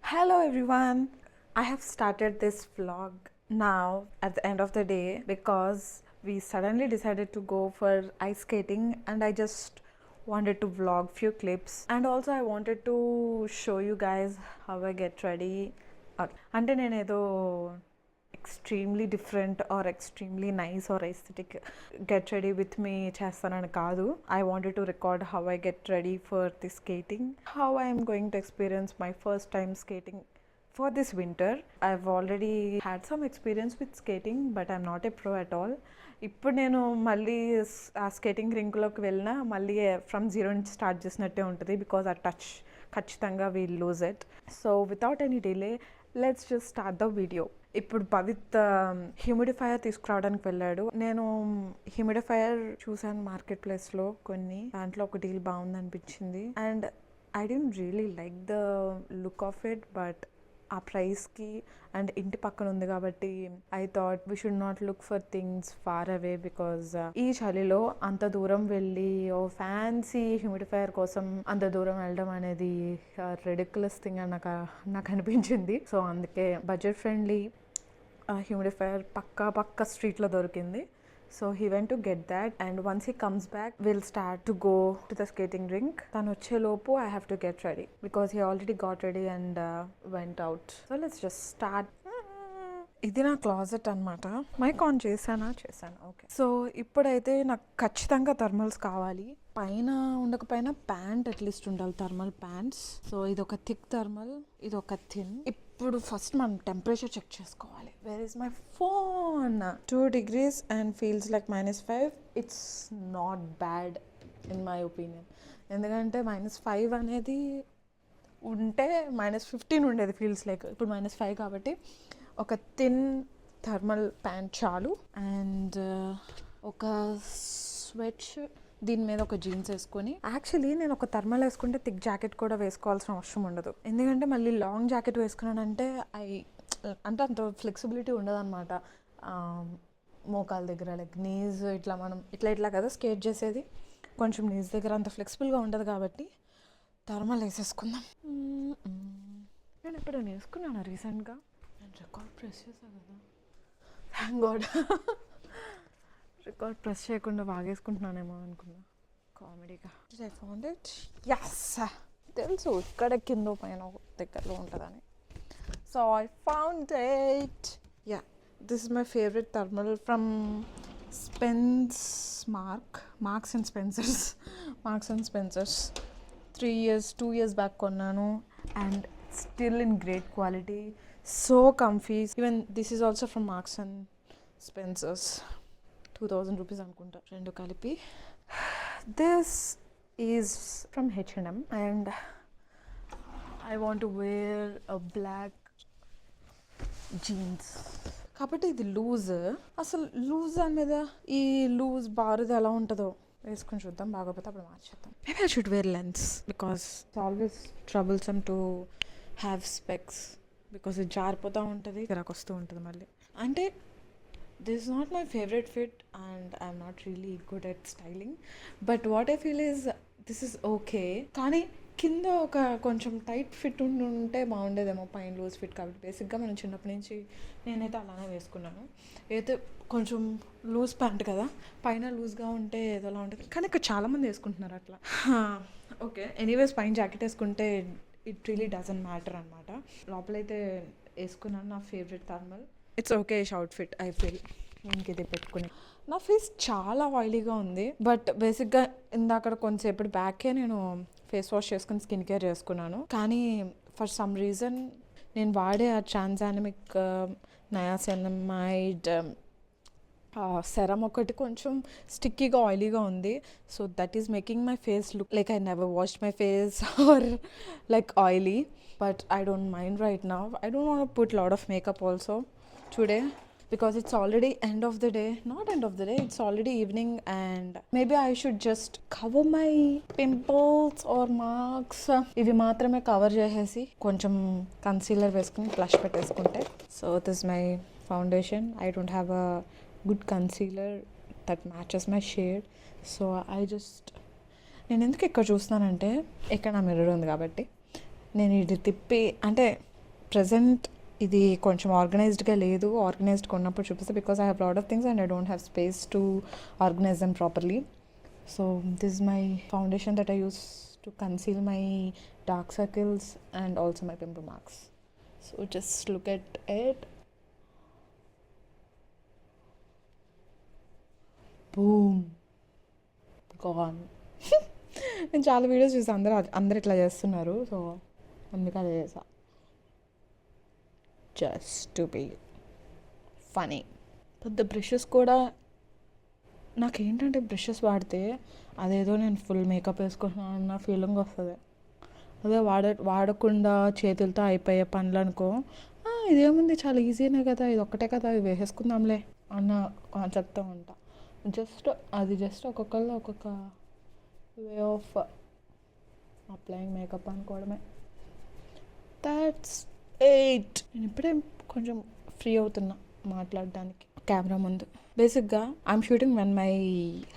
Hello everyone. I have started this vlog now at the end of the day because we suddenly decided to go for ice skating and I just wanted to vlog few clips and also I wanted to show you guys how I get ready. అంటే నేను ఏదో extremely different or extremely nice or aesthetic get ready with me చేస్తానని కాదు. I wanted to record how I get ready for the skating, how I'm going to experience my first time skating for this winter. I've already had some experience with skating but I'm not a pro at all. ఇప్పుడు నేను మళ్ళీ ఆ skating రింక్లోకి వెళ్ళినా మళ్ళీ from zero నుంచి start చేసినట్టే ఉంటుంది because ఆ టచ్ ఖచ్చితంగా will lose it. So without any delay let's just start the video. ఇప్పుడు పవిత్ హ్యూమిడిఫైయర్ తీసుకురావడానికి వెళ్ళాడు. నేను హ్యూమిడిఫైయర్ చూసాను మార్కెట్ ప్లేస్లో కొన్ని, దాంట్లో ఒక డీల్ బాగుంది అనిపించింది and I don't really like the look of it, but ఆ ప్రైస్కి అండ్ ఇంటి పక్కన ఉంది కాబట్టి I thought we should not look for things far away because ఈ చలిలో అంత దూరం వెళ్ళి ఓ ఫ్యాన్సీ హ్యూమిడిఫైయర్ కోసం అంత దూరం వెళ్ళడం అనేది రెడిక్యులస్ థింగ్ అని నాకు అనిపించింది. సో అందుకే బడ్జెట్ ఫ్రెండ్లీ హ్యూమిడిఫైయర్ పక్క స్ట్రీట్లో దొరికింది. So he went to get that and once he comes back we'll start to go to the skating rink. Tanu వచ్చే లోపు I have to get ready because he already got ready and went out. So let's just start. ఇది నా closet అనమాట. Mic on చేశాను. Okay. So ఇప్పుడైతే నాకు ఖచ్చితంగా thermals కావాలి. పైన ఉండకపోయినా ప్యాంట్ అట్లీస్ట్ ఉండాలి, థర్మల్ ప్యాంట్స్. సో ఇది ఒక థిక్ థర్మల్, ఇది ఒక థిన్. ఇప్పుడు ఫస్ట్ మనం టెంపరేచర్ చెక్ చేసుకోవాలి. Where is my phone? 2 degrees and feels like -5. It's not bad in my opinion. ఎందుకంటే -5 అనేది ఉంటే -15 ఉండేది ఫీల్స్ లైక్. ఇప్పుడు -5 కాబట్టి ఒక థిన్ థర్మల్ ప్యాంట్ చాలు అండ్ ఒక స్వెట్, దీని మీద ఒక జీన్స్ వేసుకొని. యాక్చువల్లీ నేను ఒక థర్మల్ వేసుకుంటే థిక్ జాకెట్ కూడా వేసుకోవాల్సిన అవసరం ఉండదు, ఎందుకంటే మళ్ళీ లాంగ్ జాకెట్ వేసుకున్నానంటే అంటే అంత ఫ్లెక్సిబిలిటీ ఉండదు అనమాట మోకాల దగ్గర. లైక్ నీస్ ఇట్లా మనం ఇట్లా కదా స్కేట్ చేసేది, కొంచెం నీస్ దగ్గర అంత ఫ్లెక్సిబుల్గా ఉండదు కాబట్టి థర్మల్ వేసేసుకుందాం. నేను ఎప్పుడైనా వేసుకున్నాను రీసెంట్గా, నేను రికార్డ్ ప్రెస్ చేశాను కదా, థ్యాంక్ గాడ్. రికార్డ్ ప్రెస్ చేయకుండా బాగేసుకుంటున్నానేమో అనుకున్నా కామెడీగా. I found it. యస్, తెలుసు ఇక్కడ కింద పైన దగ్గరలో ఉంటుందని. So I found it. Yeah, this is my favourite thermal from Marks and Spencers. 2 years back కొన్నాను and still in great quality, so comfy. Even this is also from Marks and Spencers. 2000 rupees అనుకుంటా రెండు కలిపి. This is from H&M and I want to wear a black jeans కాబట్టి ఇది loose. అసలు loose దాని మీద ఈ లూజ్ బారుది ఎలా ఉంటుందో వేసుకొని చూద్దాం, బాగోపోతే అప్పుడు మార్చేద్దాం. Maybe I should wear lens because it's always troublesome to have specs because ఇది జారిపోతూ ఉంటుంది, ఇక్కడికి వస్తూ ఉంటుంది మళ్ళీ. అంటే this is not my favorite fit and I'm not really good at styling, but what I feel is this is okay. కానీ కింద ఒక కొంచెం టైట్ ఫిట్ ఉంటే బాగుండేదేమో, పైన లూజ్ ఫిట్ కాబట్టి. బేసిక్గా మనం చిన్నప్పటి నుంచి నేనైతే అలానే వేసుకున్నాను. అయితే కొంచెం లూజ్ ప్యాంట్ కదా, పైన లూజ్గా ఉంటే ఏదోలా ఉంటుంది, కానీ ఇక్కడ చాలామంది వేసుకుంటున్నారు అట్లా. ఓకే, ఎనీవేస్ పైన జాకెట్ వేసుకుంటే ఇట్ రియలీ డజంట్ మ్యాటర్ అనమాట. లోపలైతే వేసుకున్నాను నా favourite thermal. It's okay outfit I feel. ఇంక ఇది పెట్టుకుని నా ఫేస్ చాలా ఆయిలీగా ఉంది, బట్ బేసిక్గా ఇందాక కొంతసేపటి బ్యాకే నేను ఫేస్ వాష్ చేసుకుని స్కిన్ కేర్ చేసుకున్నాను. కానీ ఫర్ సమ్ రీజన్ నేను వాడే ఆ ట్రాన్సానిమిక్ నయాసినమైడ్ సెరం ఒకటి కొంచెం స్టిక్కీగా ఆయిలీగా ఉంది. So that is making my face look like I never washed my face or like oily. But I don't mind right now. I don't want to put lot of makeup also today because it's already end of the day, it's already evening and maybe I should just cover my pimples or marks. ఇవి మాత్రమే cover చేసేసి కొంచెం concealer వేసుకుని blush పెట్టేసుకుంటే. So this my foundation. I don't have a good concealer that matches my shade, so నేను ఎందుకు ఇక్కడ చూస్తున్నానంటే ఇక్కడ నా మిర్రర్ ఉంది కాబట్టి నేను ఇది తిప్పి, అంటే ప్రెజెంట్ ఇది కొంచెం ఆర్గనైజ్డ్గా లేదు. ఆర్గనైజ్డ్గా ఉన్నప్పుడు చూపిస్తే because I have lot of things and I don't have space to organise them properly. So this my foundation that I use to conceal my dark circles and also my pimple marks. So just look at it. Boom, gone. నేను చాలా videos చూసి అందరు ఇట్లా చేస్తున్నారు, so అందుకే అదే చేసా, just to be funny. పెద్ద బ్రషెస్ కూడా నాకేంటంటే బ్రషెస్ వాడితే అదేదో నేను ఫుల్ మేకప్ వేసుకుంటున్నాను అన్న ఫీలింగ్ వస్తుంది. అదే వాడకుండా చేతులతో అయిపోయే పనులు అనుకో, ఇదేముంది చాలా ఈజీనే కదా, ఇది ఒక్కటే కదా, ఇది వేసేసుకుందాంలే అన్న కాన్సెప్ట్తో ఉంటా. జస్ట్ ఒక్కొక్కళ్ళు ఒక్కొక్క వే ఆఫ్ అప్లయింగ్ మేకప్ అనుకోవడమే. That's it. నేను ఇప్పుడే కొంచెం ఫ్రీ అవుతున్నా మాట్లాడడానికి కెమెరా ముందు. బేసిక్గా I'm shooting when my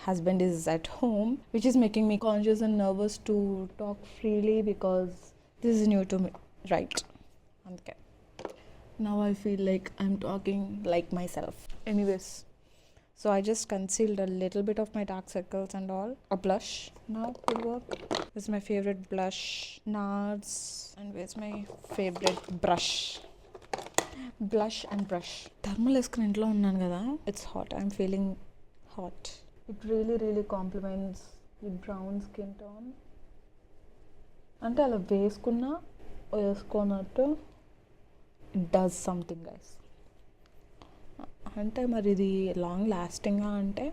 husband is at home, which is making me conscious and nervous to talk freely because this is new to me, right? అందుకే now I feel like I'm talking like myself. Anyways, so I just concealed a little bit of my dark circles and all. A blush now could work. This is my favorite blush, NARS. And where's my favorite brush? Blush and brush. Thermal వేసుకుని ఇంట్లో ఉన్నాను కదా, it's hot. I'm feeling hot. It really complements the brown skin tone. అంటే అలా వేసుకున్నట్టు it does something, guys. అంటే మరి ఇది లాంగ్ లాస్టింగ్గా అంటే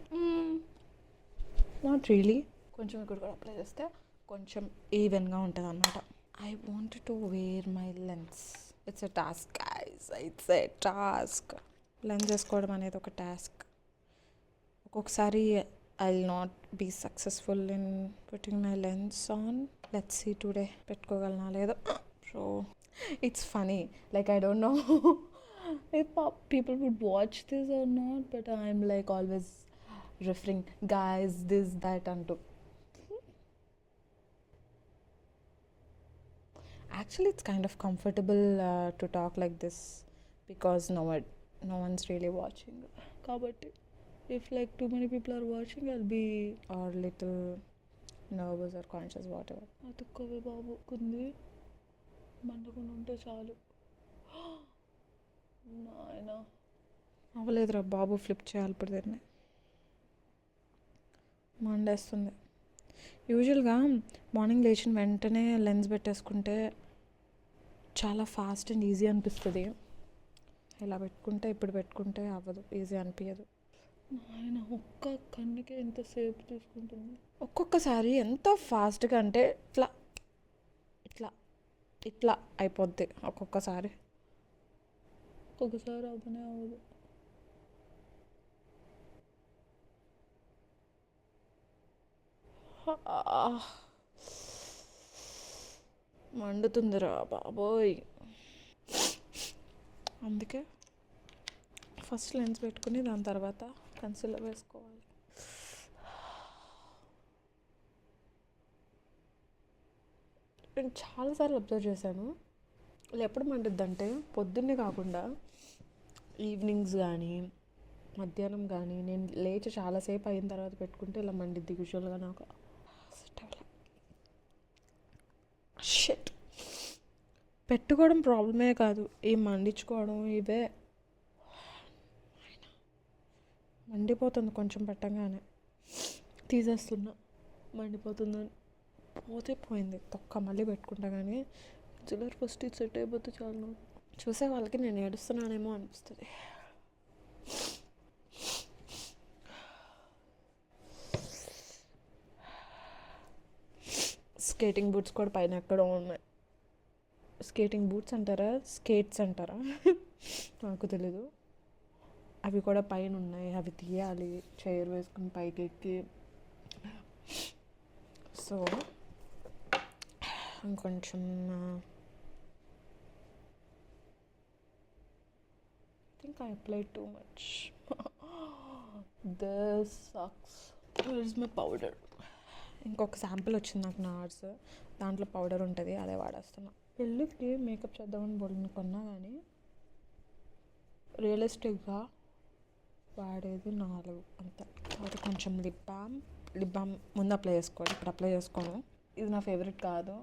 నాట్ రియలీ. కొంచెం ఇక్కడ కూడా అప్లై చేస్తే కొంచెం ఈవెన్గా ఉంటుంది అన్నమాట. I want to wear my lens. It's a task guys, it's a task. Lens వేసుకోవడం అనేది ఒక టాస్క్. ఒక్కొక్కసారి I will not be successful in putting my lens on. Let's see today పెట్టుకోగలనా లేదో. So it's funny, like I don't know if people would watch this or not, but I'm like always referring, guys, this, that antu. Actually it's kind of comfortable to talk like this because no one's really watching. Kabatti if like too many people are watching, I'll be or little nervous or conscious, whatever. Atukave babu kundi మండకుండా ఉంటే చాలు. నాయన అవ్వలేదురా బాబు, flip చేయాలి ఇప్పుడు దీన్ని. మండేస్తుంది. యూజువల్గా morning లేచిన వెంటనే lens పెట్టేసుకుంటే చాలా ఫాస్ట్ అండ్ ఈజీ అనిపిస్తుంది. ఇలా పెట్టుకుంటే ఇప్పుడు పెట్టుకుంటే అవ్వదు, ఈజీ అనిపించదు. ఆయన ఒక్క కన్నుకే ఎంతసేపు తీసుకుంటుంది. ఒక్కొక్కసారి ఎంత ఫాస్ట్గా అంటే ఇట్లా అయిపోద్ది, ఒక్కొక్కసారి అవ్వనే అవ్వదు. మండుతుందిరా బాబోయ్. అందుకే ఫస్ట్ లెన్స్ పెట్టుకుని దాని తర్వాత కన్సిలర్ వేసుకోవాలి. నేను చాలాసార్లు అబ్జర్వ్ చేశాను, ఇలా ఎప్పుడు మండుద్దంటే పొద్దున్నే కాకుండా ఈవినింగ్స్ కానీ మధ్యాహ్నం కానీ నేను లేచి చాలాసేపు అయిన తర్వాత పెట్టుకుంటే ఇలా మండిద్ది యూజువల్గా నాకు. షిట్, పెట్టుకోవడం ప్రాబ్లమే కాదు, ఈ మండించుకోవడం ఇవే. మండిపోతుంది కొంచెం పెట్టంగానే, తీసేస్తున్నా మండిపోతుందని. పోయింది తొక్క, మళ్ళీ పెట్టుకుంటా. కానీ చిల్లర ఫస్ట్ ఇది సెట్ అయిపోతే చాలు. చూసే వాళ్ళకి నేను ఏడుస్తున్నానేమో అనిపిస్తుంది. స్కేటింగ్ బూట్స్ కూడా పైన ఎక్కడో ఉన్నాయి. స్కేటింగ్ బూట్స్ అంటారా, స్కేట్స్ అంటారా నాకు తెలీదు. అవి కూడా పైన ఉన్నాయి, అవి తీయాలి చైర్ వేసుకుని పైకి ఎక్కి. సో ఇంకొంచెం I think I applied too much. This sucks. Where is my powder? ఇంకొక శాంపుల్ వచ్చింది నాకు, NARS, దాంట్లో పౌడర్ ఉంటుంది, అదే వాడేస్తున్నా. పెళ్ళికి మేకప్ చేద్దామని బోల్ని కొన్నా కానీ రియలిస్టిక్గా వాడేది 4 అంతే. తర్వాత కొంచెం లిప్ బామ్ ముందు అప్లై చేసుకోవాలి, ఇప్పుడు అప్లై చేసుకోను. ఇది నా ఫేవరెట్ కాదు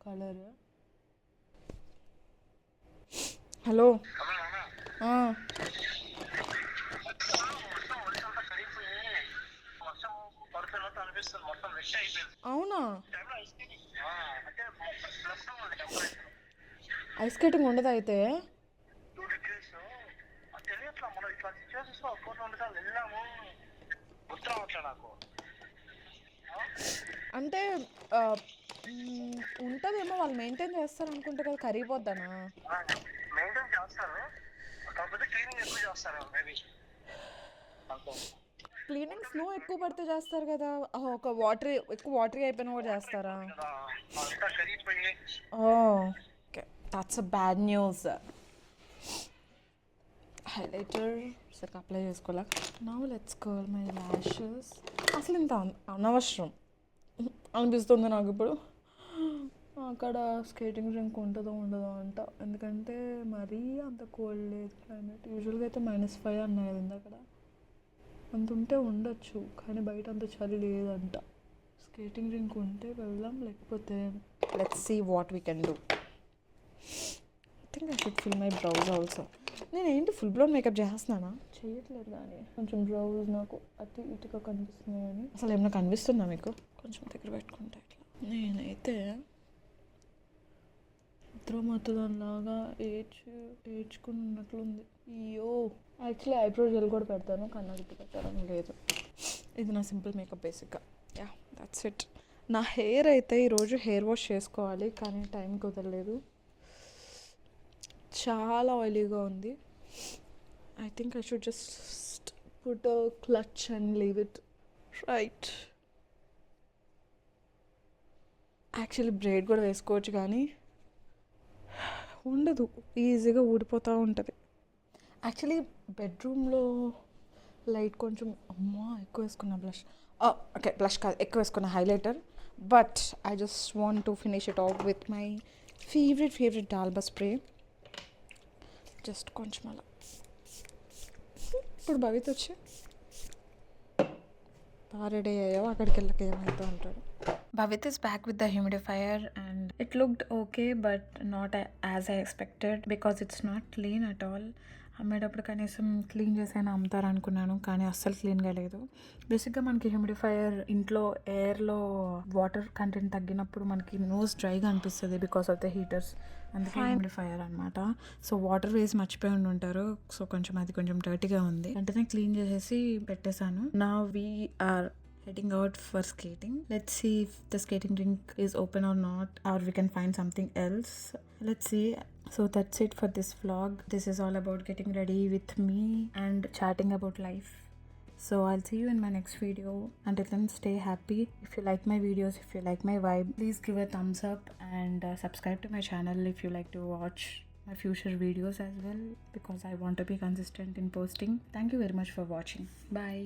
కలర్. హలో అవునా? ఐస్ స్కేటింగ్ ఉండదు అయితే? అంటే ఉంటుందేమో, వాళ్ళు మెయింటైన్ చేస్తారు అనుకుంటే కదా, కరిగిపోద్దానా? క్లీనింగ్ స్నో ఎక్కువ పడితే చేస్తారు కదా, ఒక ఎక్కువ వాటరీ అయిపోయినా కూడా చేస్తారా? Okay, that's a bad news. Highlighter సరిగ్గా అప్లై చేసుకోలే. Now let's curl my lashes. అసలు ఇంత అనవసరం అనిపిస్తుంది నాకు ఇప్పుడు. అక్కడ స్కేటింగ్ రింక్ ఉంటుందో ఉండదో అంట, ఎందుకంటే మరీ అంత కోల్డ్ లేదు క్లైమేట్. యూజువల్గా అయితే -5 అన్నాయి కదా అక్కడ, అంత ఉంటే ఉండొచ్చు, కానీ బయట అంత చలి లేదంట. స్కేటింగ్ రింక్ ఉంటే వెళ్దాం, లేకపోతే let's see what we can do. I think I should fill my brows also. నేను ఏంటి ఫుల్ బ్లౌన్ మేకప్ చేస్తున్నానా? చేయట్లేదు, కానీ కొంచెం బ్రౌజ్ నాకు అతి ఇటుగా కనిపిస్తున్నాయి. అని అసలు ఏమైనా కనిపిస్తుందా మీకు? కొంచెం దగ్గర పెట్టుకుంటా ఇట్లా. నేనైతే దానిలాగా ఏడ్చుకుని ఉన్నట్లుంది. అయ్యో, యాక్చువల్లీ ఐబ్రో జెల్ కూడా పెడతాను, కన్నా గిట్టు పెట్టాలని లేదు. ఇది నా సింపుల్ మేకప్ బేసిక్గా. Yeah, that's it. నా హెయిర్ అయితే ఈరోజు హెయిర్ వాష్ చేసుకోవాలి, కానీ టైం కుదరలేదు. చాలా ఆయిలీగా ఉంది. I think I should just put a clutch and leave it right. Actually braid కూడా వేసుకోవచ్చు, కానీ ఉండదు, ఈజీగా ఊడిపోతూ ఉంటుంది. యాక్చువల్లీ బెడ్రూమ్లో లైట్ కొంచెం ఎక్కువ వేసుకున్న బ్లష్, ఓకే బ్లష్ కాదు, ఎక్కువ వేసుకున్న highlighter. But I just want to finish it off with my favourite d'Alba spray. Just కొంచెం అలా. ఇప్పుడు భవిత్ వచ్చి బాగా రెడీ అయ్యావు, అక్కడికి వెళ్ళక ఏమవుతూ ఉంటాడు. Bhavit is back with the humidifier and it looked okay but not as I expected because it's not clean at all. అమ్మేటప్పుడు కనీసం క్లీన్ చేసైనా అమ్ముతారు అనుకున్నాను, కానీ అస్సలు క్లీన్గా లేదు. బేసిక్గా మనకి హ్యూమిడిఫైయర్ ఇంట్లో ఎయిర్లో వాటర్ కంటెంట్ తగ్గినప్పుడు మనకి నోస్ డ్రైగా అనిపిస్తుంది బికాస్ ఆఫ్ ద హీటర్స్. అందుకే హ్యూమిడిఫైయర్ అనమాట. సో వాటర్ వేసి మర్చిపోయి ఉంటారు, సో అది కొంచెం డర్టీగా ఉంది. వెంటనే క్లీన్ చేసేసి పెట్టేశాను. Now we are heading out for skating. Let's see if the skating rink is open or not, or we can find something else. Let's see. So that's it for this vlog. This is all about getting ready with me and chatting about life. So I'll see you in my next video. Until then, stay happy. If you like my videos, if you like my vibe, please give a thumbs up and subscribe to my channel if you like to watch my future videos as well, because I want to be consistent in posting. Thank you very much for watching. Bye.